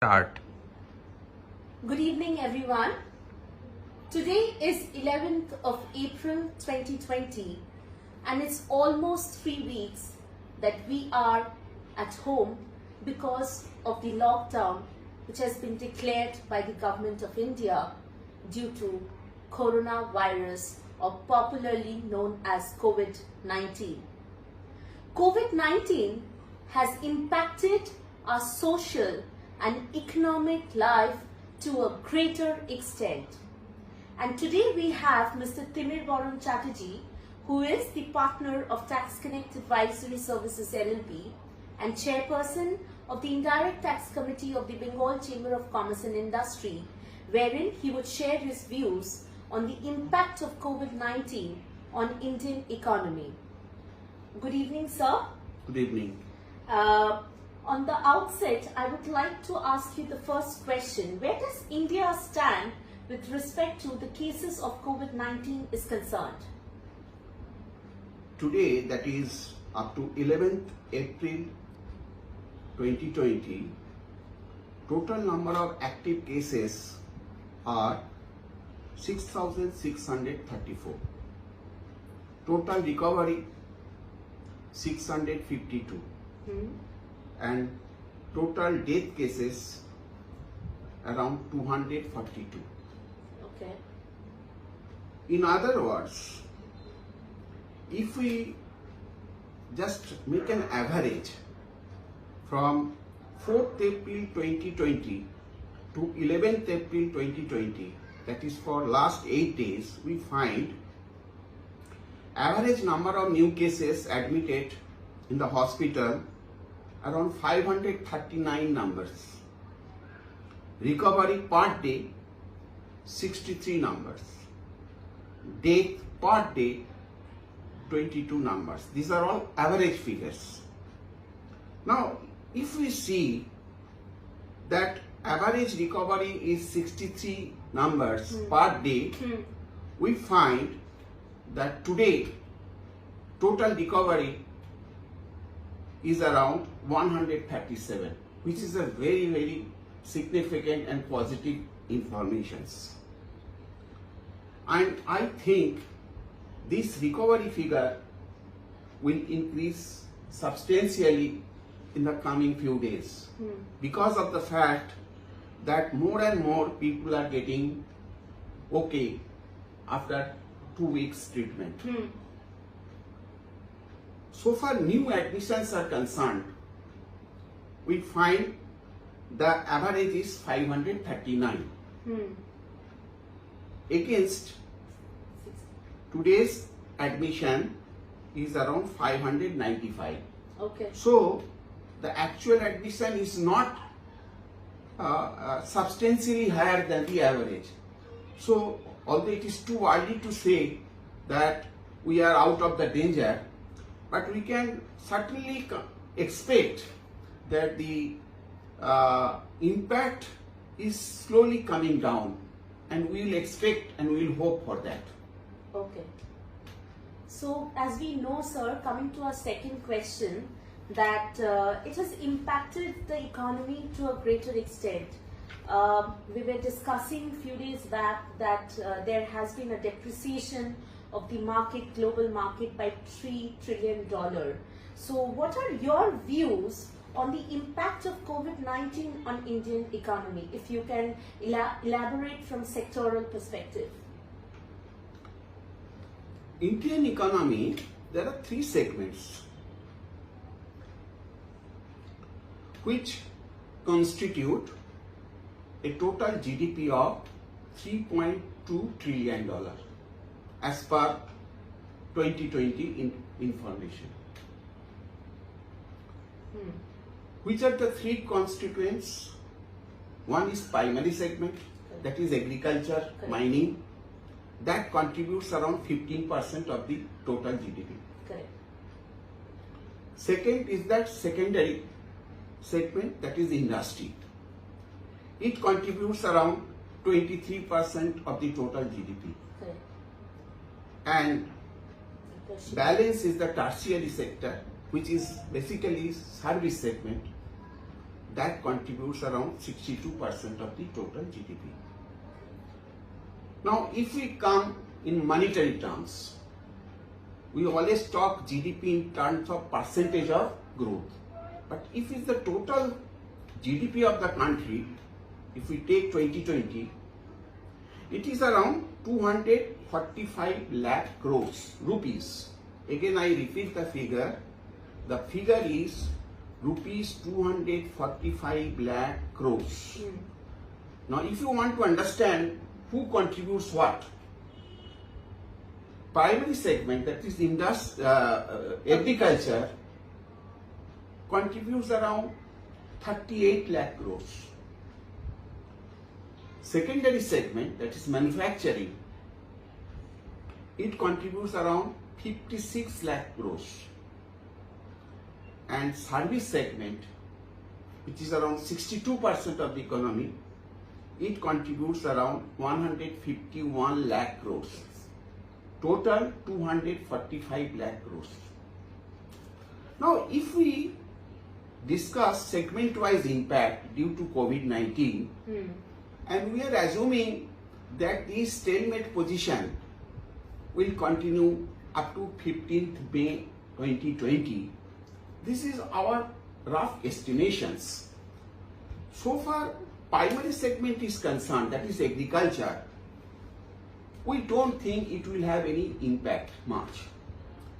Start. Good evening, everyone. Today is 11th of April 2020, and it's almost 3 weeks that we are at home because of the lockdown which has been declared by the government of India due to coronavirus, or popularly known as COVID-19. COVID-19 has impacted our social and economic life to a greater extent. And today we have Mr. Timir Varun Chatterjee, who is the partner of Tax Connect Advisory Services LLP and chairperson of the Indirect Tax Committee of the Bengal Chamber of Commerce and Industry, wherein he would share his views on the impact of COVID-19 on Indian economy. Good evening, sir. Good evening. On the outset, I would like to ask you the first question. Where does India stand with respect to the cases of COVID-19 is concerned? Today, that is up to 11th April 2020, total number of active cases are 6,634. Total recovery 652. And total death cases around 242. Okay. In other words, if we just make an average from 4th April 2020 to 11th April 2020, that is for last 8 days, we find average number of new cases admitted in the hospital around 539 numbers. Recovery per day 63 numbers. Death per day 22 numbers. These are all average figures. Now, if we see that average recovery is 63 numbers per day, we find that today total recovery is around 137, which is a very significant and positive informations. And I think this recovery figure will increase substantially in the coming few days because of the fact that more and more people are getting okay after 2 weeks treatment. So far new admissions are concerned, we find the average is 539 against today's admission is around 595. Okay. So the actual admission is not substantially higher than the average. So although it is too early to say that we are out of the danger, but we can certainly expect that the impact is slowly coming down, and we will expect and we will hope for that. Okay. So, as we know, sir, coming to our second question, that it has impacted the economy to a greater extent. We were discussing a few days back that there has been a depreciation of the market, global market, by $3 trillion. So what are your views on the impact of COVID-19 on Indian economy, if you can elaborate from sectoral perspective? Indian economy, there are 3 segments which constitute a total GDP of $3.2 trillion as per 2020 information. Which are the 3 constituents? One is primary segment, that is agriculture, mining. That contributes around 15% of the total GDP. Correct. Second is that secondary segment, that is industry. It contributes around 23% of the total GDP. Correct. And balance is the tertiary sector, which is basically service segment. that contributes around 62% of the total GDP. Now, if we come in monetary terms, we always talk GDP in terms of percentage of growth. But if it's the total GDP of the country, if we take 2020, it is around 245 lakh crores rupees. Again, I repeat the figure. The figure is rupees 245 lakh crores. Now, if you want to understand who contributes what, primary segment, that is agriculture, contributes around 38 lakh crores. Secondary segment, that is manufacturing, it contributes around 56 lakh crores. And service segment, which is around 62% of the economy, it contributes around 151 lakh crores. Total 245 lakh crores. Now, if we discuss segment-wise impact due to COVID-19, and we are assuming that this stalemate position will continue up to 15th May 2020, this is our rough estimations. So far, primary segment is concerned, that is agriculture, we don't think it will have any impact much,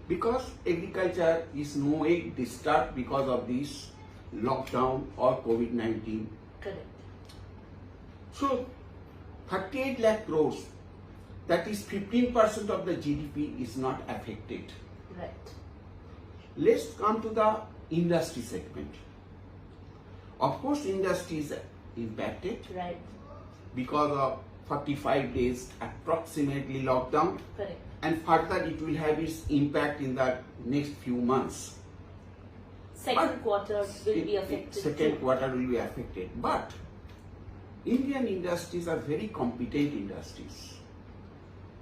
because agriculture is no way disturbed because of this lockdown or COVID-19. Correct. So 38 lakh crores, that is 15% of the GDP, is not affected. Right. Let's come to the industry segment. Of course, industry is impacted. Right. Because of 45 days approximately lockdown. Correct. And further it will have its impact in the next few months. Second quarter will be affected. Second quarter will be affected. But Indian industries are very competent industries.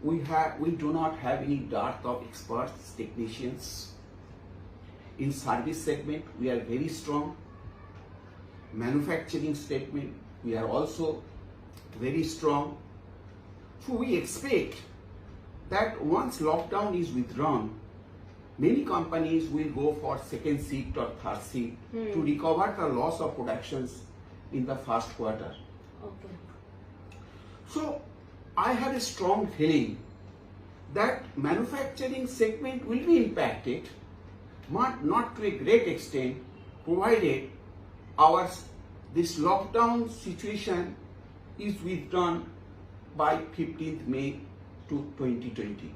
We do not have any dearth of experts, technicians. In service segment, we are very strong. Manufacturing segment, we are also very strong. So we expect that once lockdown is withdrawn, many companies will go for second shift or third shift to recover the loss of productions in the first quarter. Okay. So I have a strong feeling that manufacturing segment will be impacted, but not to a great extent, provided this lockdown situation is withdrawn by 15th May to 2020.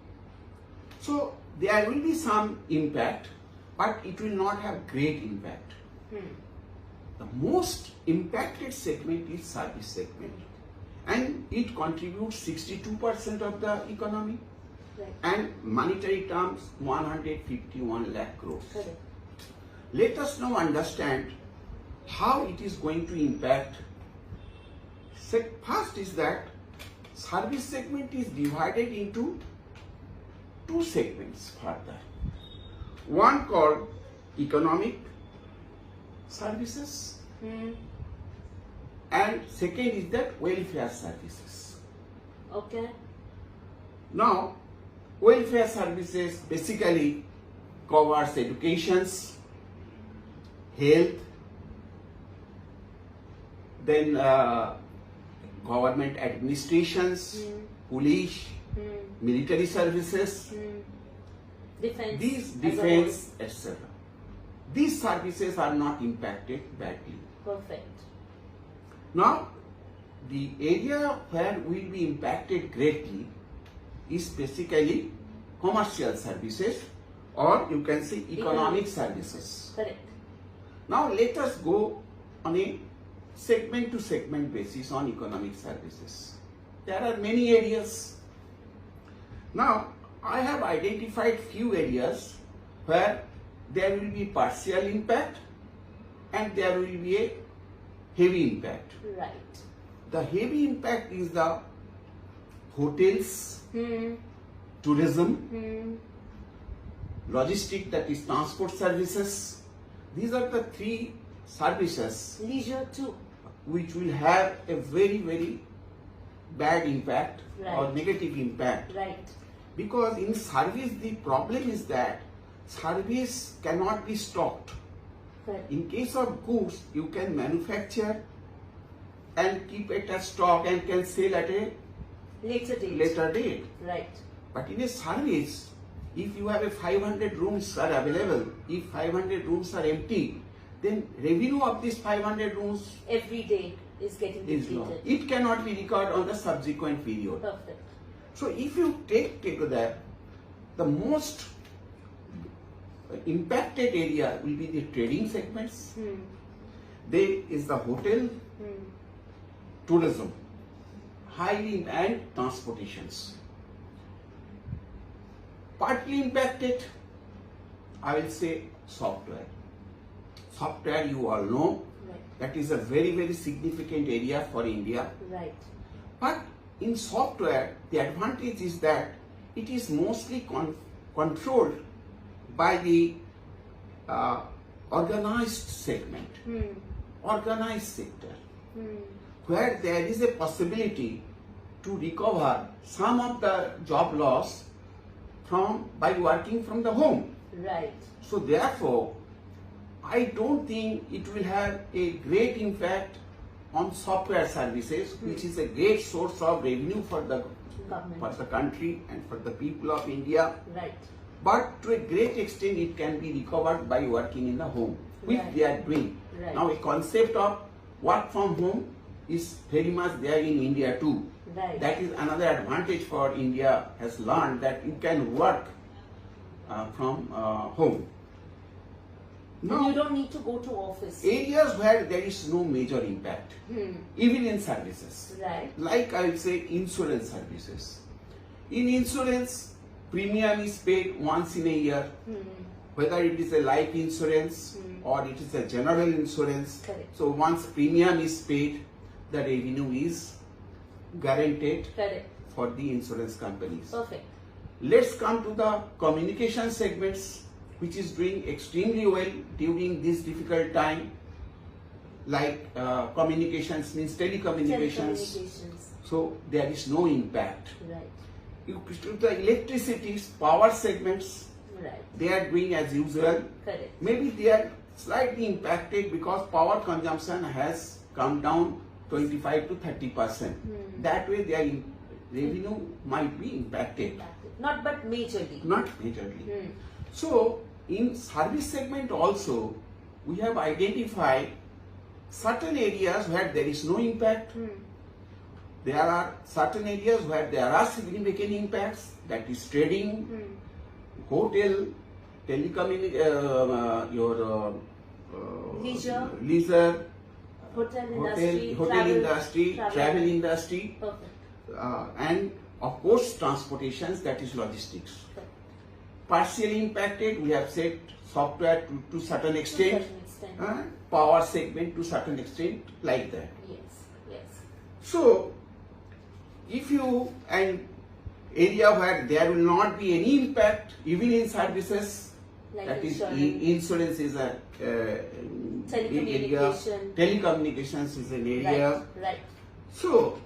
So there will be some impact, but it will not have great impact. The most impacted segment is service segment, and it contributes 62% of the economy. Right. And monetary terms 151 lakh crores. Correct. Let us now understand how it is going to impact. First is that service segment is divided into two segments further. One called economic services, and second is that welfare services. Okay. Now, welfare services basically covers educations, health, then government administrations, police, military services, defense, etc. These services are not impacted badly. Perfect. Now, the area where will be impacted greatly is basically commercial services, or you can say economic services. Correct. Now let us go on a segment to segment basis on economic services. There are many areas. Now I have identified few areas where there will be partial impact and there will be a heavy impact. Right. The heavy impact is the hotels, tourism, logistic, that is transport services. These are the three services, Leisure too. which will have a very, very bad impact or Right. negative impact. Right. Because in service, the problem is that service cannot be stocked. Correct. In case of goods, you can manufacture and keep it as stock and can sell at a Later date. later date. Right. But in a service, if you have a 500 rooms are available, if 500 rooms are empty, then revenue of these 500 rooms Every day is getting is low. depleted. It cannot be recovered on the subsequent period. Perfect. So if you take that, the most impacted area will be the trading segments. There is the hotel, tourism, highly and transportations. Partly impacted, I will say software. Software, you all know, Right. that is a very, very significant area for India. Right. But in software, the advantage is that it is mostly controlled by the organized segment, organized sector, where there is a possibility to recover some of the job loss by working from the home. Right. So therefore, I don't think it will have a great impact on software services, which is a great source of revenue for the Government. country and for the people of India. Right. But to a great extent, it can be recovered by working in the home, which Right. they are doing. Right. Now, a concept of work from home is very much there in India too. Right. That is another advantage for India has learned, that you can work from home. And Now, you don't need to go to office. areas where there is no major impact, even in services, Right. like I would say insurance services. In insurance, premium is paid once in a year, whether it is a life insurance or it is a general insurance. Correct. So once premium is paid, the revenue is guaranteed Correct. for the insurance companies. Perfect. Let's come to the communication segments, which is doing extremely well during this difficult time. Like communications means telecommunications. Telecommunications. So there is no impact. Right. You to the electricity power segments, Right. they are doing as usual. Correct. Maybe they are slightly impacted because power consumption has come down 25 to 30%. That way their revenue might be impacted, Not but majorly. not majorly. So in service segment also, we have identified certain areas where there is no impact. There are certain areas where there are significant impacts, that is trading, hotel, leisure, Hotel industry. hotel industry, travel industry, Perfect. and of course transportations, that is logistics. Perfect. Partially impacted, we have said software to certain extent, certain extent. power segment to certain extent, like that. Yes. Yes. So, if you an area where there will not be any impact, even in services, Like that is insurance. insurance is a area, Telecommunication. telecommunications is an area. Right. Right. So,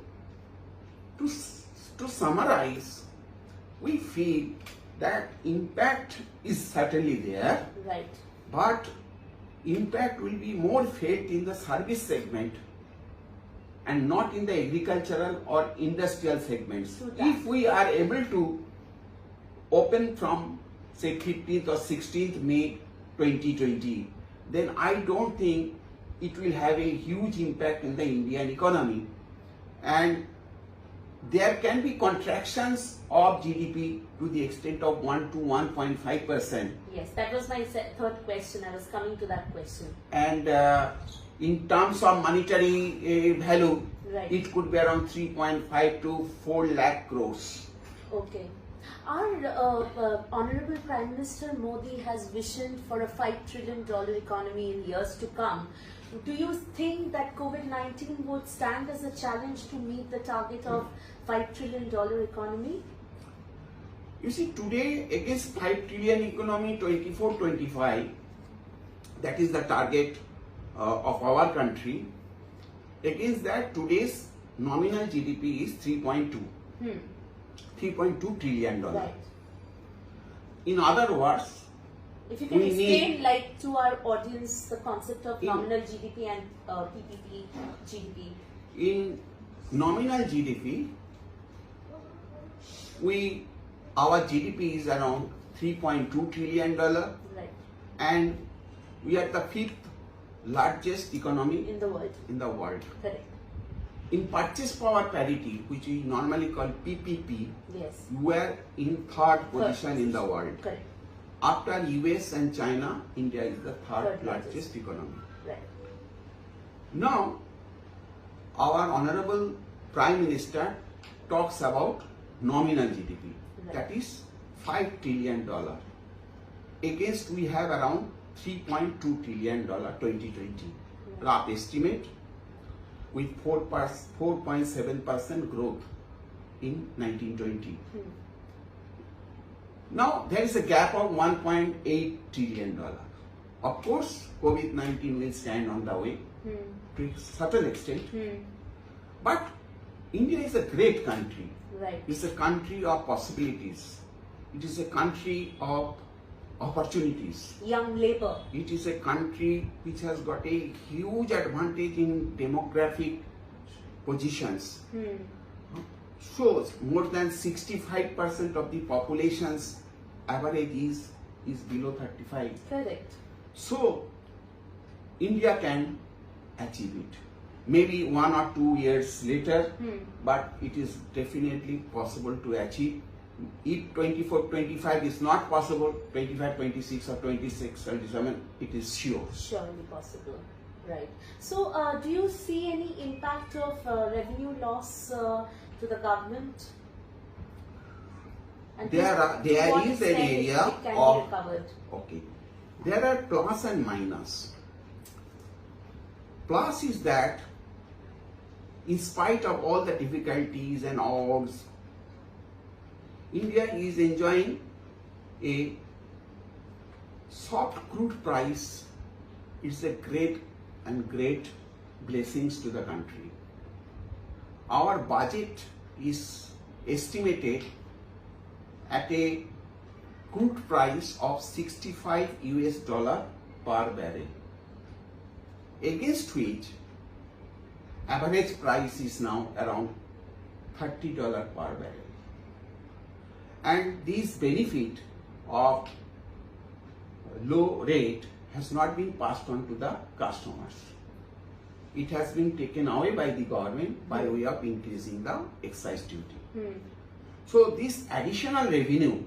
to summarize, we feel that impact is certainly there, Right. but impact will be more felt in the service segment and not in the agricultural or industrial segments. True that. If we are able to open from say 15th or 16th May 2020, then I don't think it will have a huge impact in the Indian economy, and there can be contractions of GDP to the extent of 1 to 1.5%. Yes. That was my third question. I was coming to that question. And in terms of monetary value, Right. it could be around 3.5 to 4 lakh crores. Okay. Our Honorable Prime Minister Modi has visioned for a $5 trillion economy in years to come. Do you think that COVID-19 would stand as a challenge to meet the target of $5 trillion economy? You see, today against 5 trillion economy 24-25, that is the target of our country. Against that, today's nominal GDP is 3.2 trillion dollar. Right. In other words, If you can we explain, need- like, to our audience, the concept of In- nominal GDP and PPP GDP. in nominal GDP, our GDP is around 3.2 trillion dollar, Right. and we are the fifth largest economy In the world. in the world. Correct. In purchase power parity, which we normally call PPP, Yes. we are in third position in the world. Correct. After US and China, India is the third Third largest largest. economy. Right. Now, our Honorable Prime Minister talks about nominal GDP, Right. that is $5 trillion. Against we have around $3.2 trillion 2020. Rough estimate with 4.7% growth in 1920. Now there is a gap of $1.8 trillion. Of course, COVID-19 will stand on the way to a certain extent, but India is a great country. Right. It's a country of possibilities. It is a country of opportunities. Young labor. It is a country which has got a huge advantage in demographic positions. So more than 65% of the population's average is below 35. Correct. So India can achieve it. Maybe 1 or 2 years later, but it is definitely possible to achieve. If 24-25 is not possible, 25-26 or 26-27, it is sure. Surely possible. Right. So, do you see any impact of revenue loss to the government? And There to what is an extent area it can of- be recovered. Okay. There are plus and minus. Plus is that in spite of all the difficulties and odds, India is enjoying a soft crude price. It's a great blessings to the country. Our budget is estimated at a crude price of $65 per barrel, against which average price is now around $30 per barrel. And this benefit of low rate has not been passed on to the customers. It has been taken away by the government by way of increasing the excise duty. So this additional revenue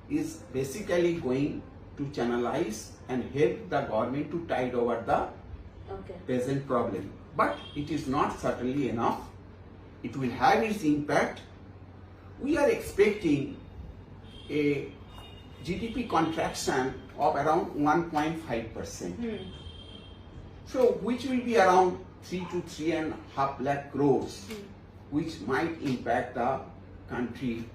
is basically going to channelize and help the government to tide over the present problem. But it is not certainly enough. It will have its impact. We are expecting a GDP contraction of around 1.5%. So which will be around 3 to 3.5 lakh crores, which might impact the country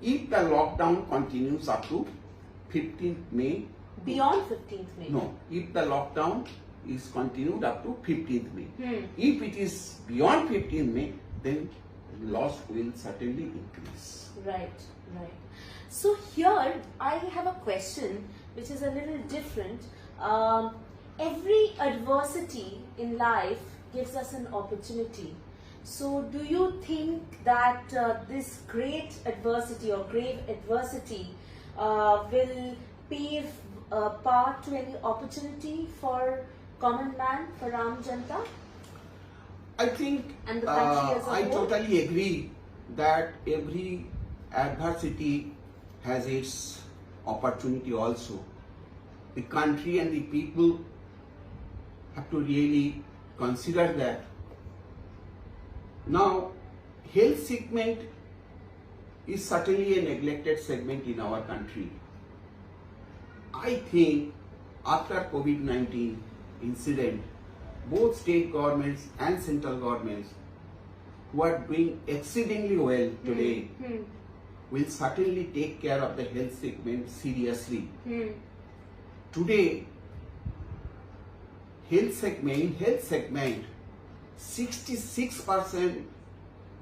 if the lockdown continues up to 15th May. Beyond 15th May? No, if the lockdown is continued up to 15th May. If it is beyond 15th May, then loss will certainly increase. Right, right. So here I have a question which is a little different. Every adversity in life gives us an opportunity. So do you think that this great adversity or grave adversity will pave path to any opportunity for common man, for Ram Janta? I think And the country as a I whole? totally agree that every adversity has its opportunity also. The country and the people have to really consider that. Now, health segment is certainly a neglected segment in our country. I think after COVID-19 incident, both state governments and central governments who are doing exceedingly well today will certainly take care of the health segment seriously. Today, health segment, 66%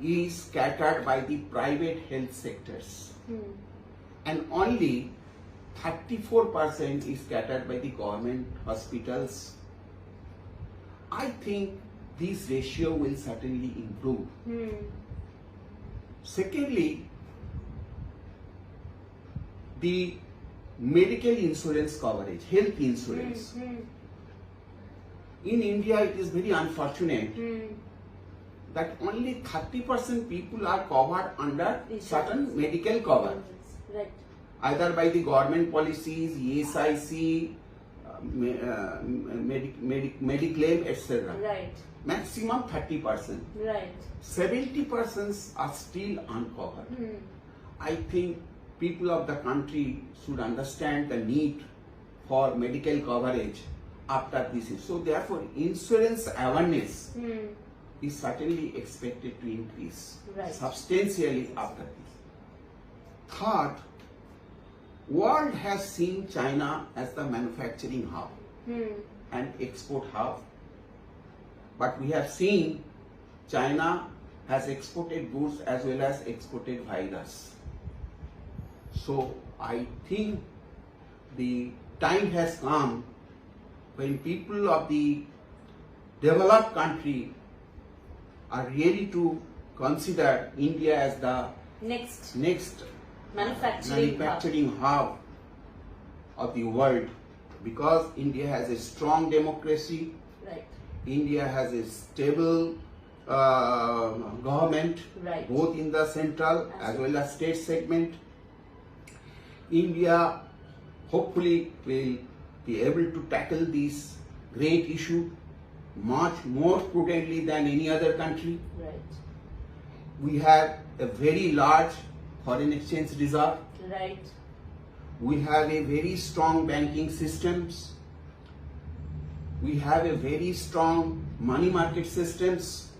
is scattered by the private health sectors, and only 34% is scattered by the government hospitals. I think this ratio will certainly improve. Secondly, the medical insurance coverage, health insurance. In India, it is very unfortunate that only 30% people are covered under certain medical cover, Right. either by the government policies, ESIC, Mediclaim, etc. Right. Maximum 30%. Right. 70% are still uncovered. I think people of the country should understand the need for medical coverage after this. So therefore, insurance awareness is certainly expected to increase substantially after this. Third, world has seen China as the manufacturing hub and export hub, but we have seen China has exported goods as well as exported virus. So I think the time has come when people of the developed country are ready to consider India as the Next manufacturing hub of the world, because India has a strong democracy, Right. India has a stable government, Right. both in the central as well as state segment. India hopefully will be able to tackle this great issue much more prudently than any other country. Right. We have a very large foreign exchange reserve. Right. We have a very strong banking systems. We have a very strong money market systems.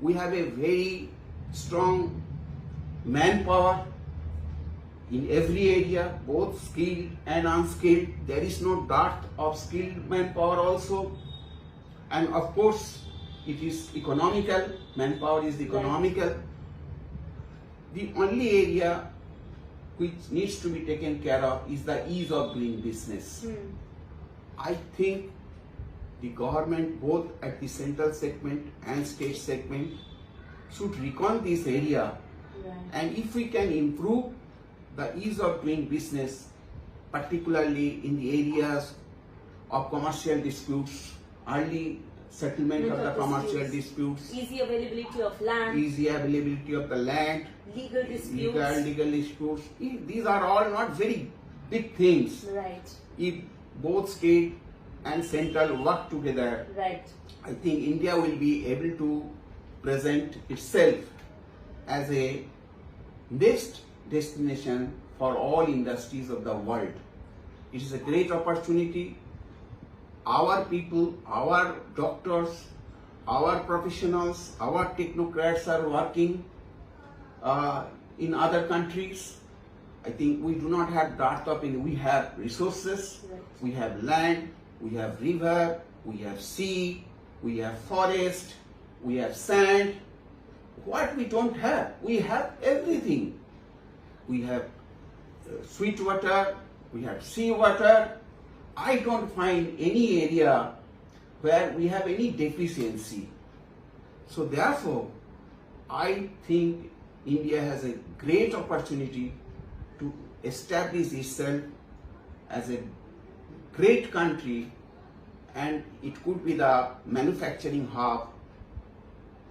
We have a very strong manpower in every area, both skilled and unskilled. There is no dearth of skilled manpower also. And of course, it is economical. Manpower is economical. The only area which needs to be taken care of is the ease of doing business. I think the government, both at the central segment and state segment, should recon this area. Right. And if we can improve the ease of doing business, particularly in the areas of commercial disputes, early settlement of the commercial disputes, Easy availability of land, easy availability of the land, legal disputes. legal disputes. These are all not very big things. Right. If both state and central work together, Right. I think India will be able to present itself as a next destination for all industries of the world. It is a great opportunity. Our people, our doctors, our professionals, our technocrats are working in other countries. I think we do not have dearth of any. We have resources, Right. we have land, we have river, we have sea, we have forest, we have sand. What we don't have? We have everything. We have sweet water, we have sea water. I don't find any area where we have any deficiency. So therefore, I think India has a great opportunity to establish itself as a great country, and it could be the manufacturing hub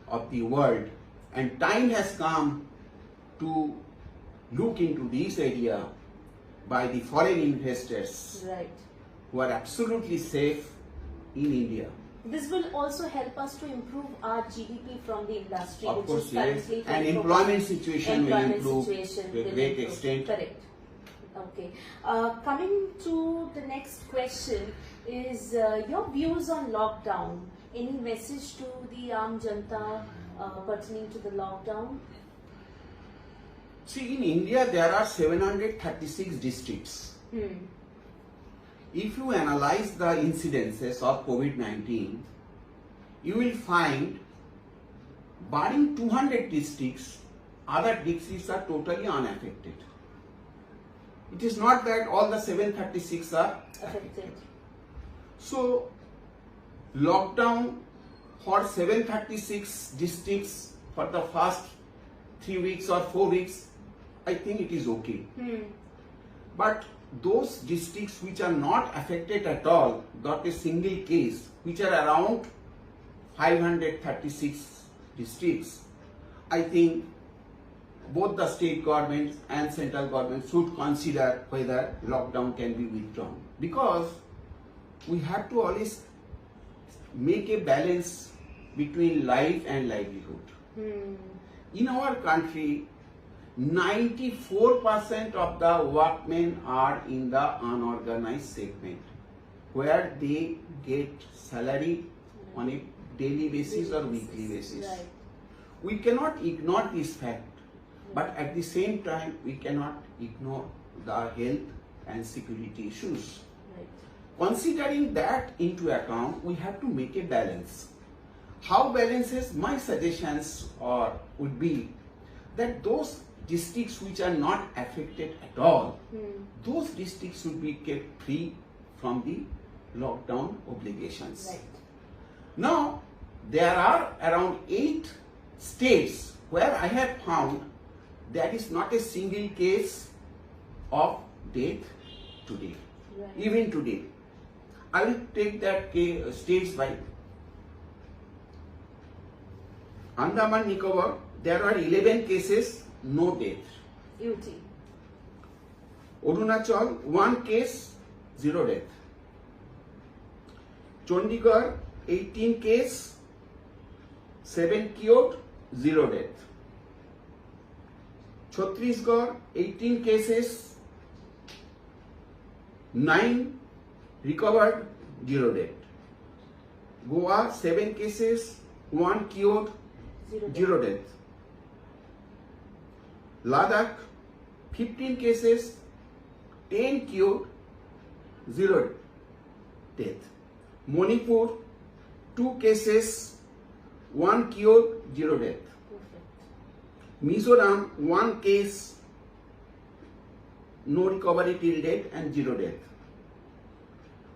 of the world. And time has come to look into this area by the foreign investors Right. who are absolutely safe in India. This will also help us to improve our GDP from the industry, Of which course, is yes. currently And 24%. employment situation will Employment improve situation to a will great improve. extent. Correct. Okay. Coming to the next question is your views on lockdown. Any message to the Aam Janta pertaining to the lockdown? See, in India there are 736 districts. if you analyze the incidences of COVID-19, you will find, barring 200 districts, other districts are totally unaffected. It is not that all the 736 are affected. So, lockdown for 736 districts for the first 3 weeks or 4 weeks, I think it is okay. But those districts which are not affected at all, not a single case, which are around 536 districts, I think both the state governments and central government should consider whether lockdown can be withdrawn. Because we have to always make a balance between life and livelihood. In our country, 94% of the workmen are in the unorganized segment, where they get salary on a daily basis or weekly basis. Right. We cannot ignore this fact, but at the same time, we cannot ignore the health and security issues. Right. Considering that into account, we have to make a balance. How balances? My suggestions would be that those districts which are not affected at all, those districts should be kept free from the lockdown obligations. Right. Now, there are around 8 states where I have found there is not a single case of death today. Right. Even today. I will take that states by Andaman Nicobar. There are 11 cases, no death. UT. Arunachal, 1 case, 0 death. Chandigarh, 18 case, 7 cured, 0 death. Chhattisgarh, 18 cases, 9 recovered, 0 death. Goa, 7 cases, 1 cured, 0 death. Ladakh, 15 cases, 10 cured, 0 death. Manipur, 2 cases, 1 cured, 0 death. Perfect. Mizoram, 1 case, no recovery till date and 0 death.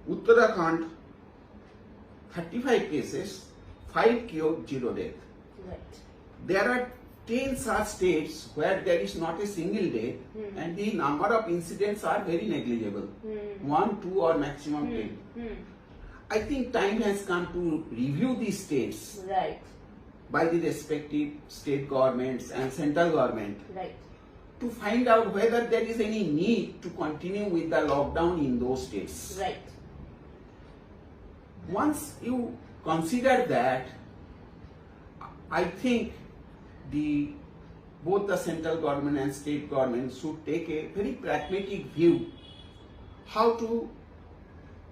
Uttarakhand, 35 cases, 5 cured, 0 death. Right. There are 10 such states where there is not a single death and the number of incidents are very negligible. 1, 2 or maximum 10. I think time has come to review these states Right. by the respective state governments and central government Right. to find out whether there is any need to continue with the lockdown in those states. Right. Once you consider that, I think both the central government and state government should take a very pragmatic view how to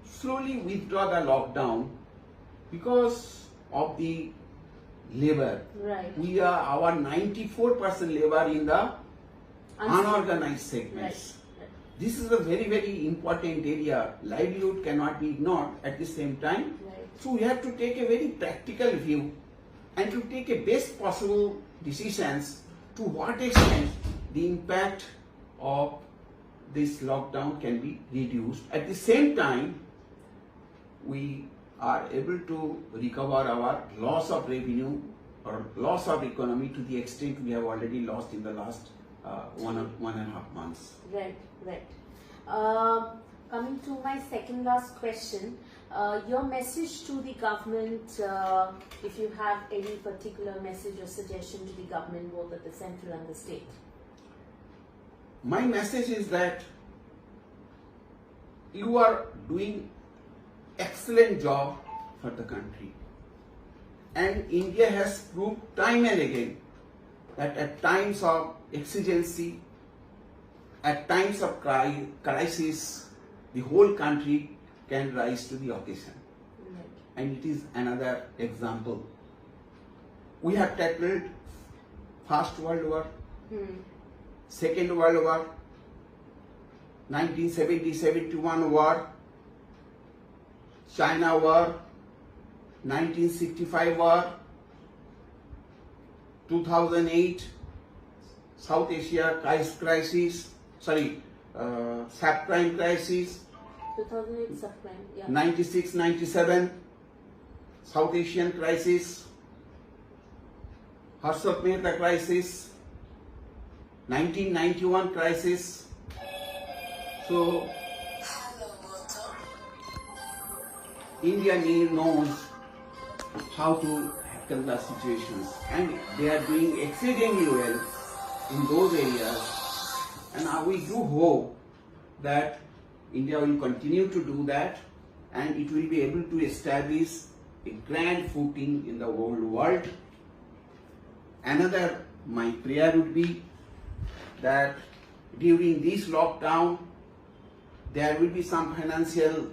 slowly withdraw the lockdown because of the labor. Right. We are our 94% labor in the unorganized segments. Right. This is a very, very important area. Livelihood cannot be ignored at the same time. Right. So we have to take a very practical view and to take a best possible decisions to what extent the impact of this lockdown can be reduced. At the same time, we are able to recover our loss of revenue or loss of economy to the extent we have already lost in the last 1.5 months. Right, right. Coming to my second last question, your message to the government, if you have any particular message or suggestion to the government, both at the central and the state. My message is that you are doing excellent job for the country, and India has proved time and again that at times of exigency, at times of crisis, the whole country can rise to the occasion. Right. And it is another example. We have tackled First World War, Second World War, 1970-71 war, China war, 1965 war, 2008 South Asia crisis, subprime crisis, 2008 subprime, yeah. 96-97 South Asian crisis, Harshad Mehta crisis, 1991 crisis. So India knows how to tackle the situations, and they are doing exceedingly well in those areas. And we do hope that India will continue to do that, and it will be able to establish a grand footing in the whole world. Another, my prayer would be that during this lockdown, there will be some financial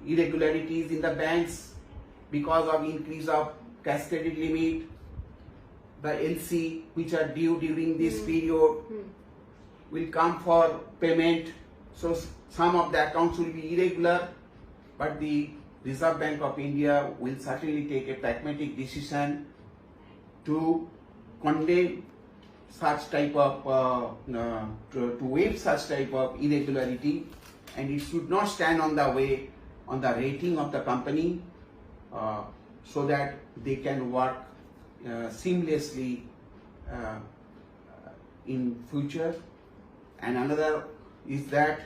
irregularities in the banks because of increase of cash credit limit, the LC which are due during this period will come for payment. So some of the accounts will be irregular, but the Reserve Bank of India will certainly take a pragmatic decision to condemn such type of, to waive such type of irregularity, and it should not stand on the way on the rating of the company, so that they can work seamlessly in future. And another is that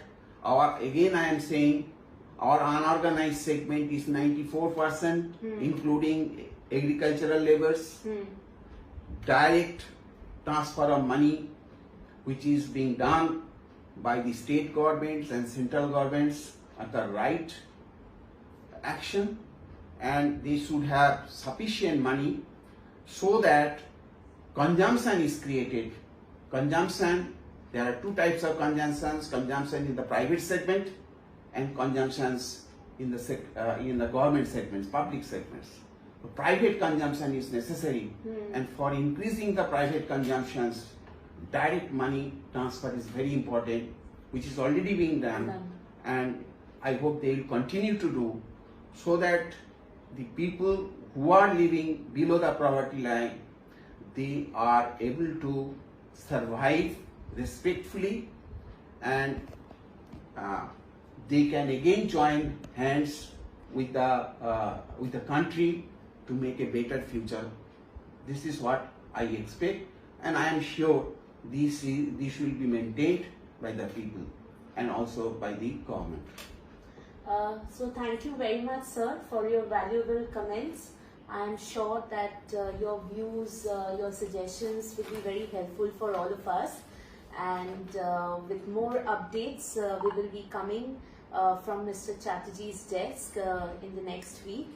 again I am saying our unorganized segment is 94%, including agricultural laborers. Direct transfer of money which is being done by the state governments and central governments are the right action, and they should have sufficient money so that consumption is created. Consumption, there are two types of consumptions: consumption in the private segment and consumptions in the government segments, public segments. So private consumption is necessary, and for increasing the private consumptions, direct money transfer is very important, which is already being done, and I hope they will continue to do, so that the people who are living below the poverty line, they are able to survive respectfully, and they can again join hands with the country to make a better future. This is what I expect, and I am sure this will be maintained by the people and also by the government. So thank you very much, sir, for your valuable comments. I am sure that your views, your suggestions will be very helpful for all of us. And with more updates, we will be coming from Mr. Chatterjee's desk in the next week.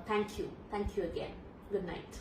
Thank you. Thank you again. Good night.